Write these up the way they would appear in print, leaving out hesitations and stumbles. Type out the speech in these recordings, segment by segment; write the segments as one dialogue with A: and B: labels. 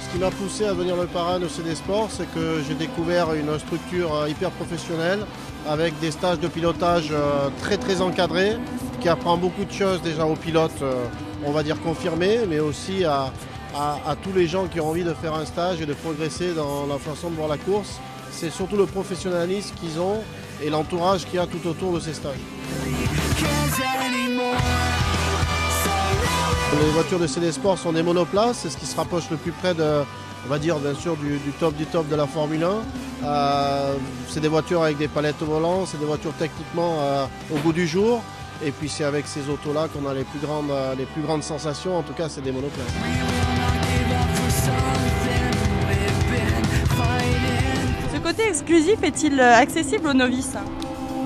A: Ce qui m'a poussé à devenir le parrain de CD Sport, c'est que j'ai découvert une structure hyper professionnelle avec des stages de pilotage très encadrés, qui apprend beaucoup de choses déjà aux pilotes, on va dire confirmés, mais aussi à tous les gens qui ont envie de faire un stage et de progresser dans la façon de voir la course. C'est surtout le professionnalisme qu'ils ont et l'entourage qu'il y a tout autour de ces stages. Les voitures de CD Sport sont des monoplaces, c'est ce qui se rapproche le plus près de, on va dire bien sûr du top de la Formule 1. C'est des voitures avec des palettes au volant, c'est des voitures techniquement au goût du jour. Et puis c'est avec ces autos-là qu'on a les plus grandes sensations, en tout cas c'est des monoplaces.
B: Ce côté exclusif est-il accessible aux novices?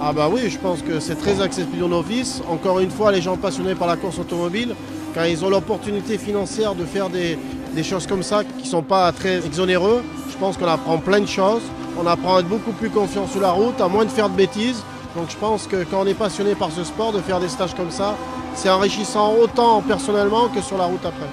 A: Ah bah oui, je pense que c'est très accessible aux novices. Encore une fois, les gens passionnés par la course automobile, quand ils ont l'opportunité financière de faire des choses comme ça, qui ne sont pas très exonéreux, je pense qu'on apprend plein de choses. On apprend à être beaucoup plus confiant sur la route, à moins de faire de bêtises. Donc je pense que quand on est passionné par ce sport, de faire des stages comme ça, c'est enrichissant autant personnellement que sur la route après.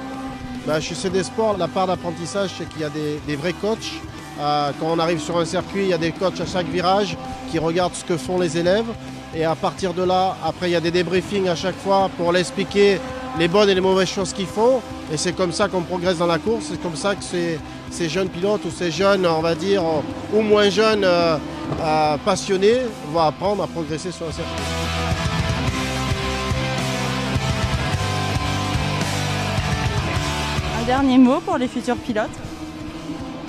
A: Bah, chez CD Sport, la part d'apprentissage, c'est qu'il y a des vrais coachs. Quand on arrive sur un circuit, il y a des coachs à chaque virage qui regardent ce que font les élèves. Et à partir de là, après, il y a des débriefings à chaque fois pour leur expliquer les bonnes et les mauvaises choses qu'ils font. Et c'est comme ça qu'on progresse dans la course. C'est comme ça que ces jeunes pilotes ou ces jeunes, on va dire, ou moins jeunes passionnés vont apprendre à progresser sur un circuit.
B: Un dernier mot pour les futurs pilotes?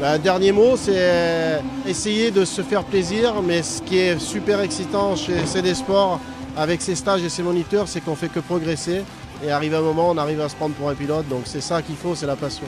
A: Un dernier mot, c'est essayer de se faire plaisir, mais ce qui est super excitant chez CD Sport avec ces stages et ces moniteurs, c'est qu'on fait que progresser et arrivé à un moment, on arrive à se prendre pour un pilote, donc c'est ça qu'il faut, c'est la passion.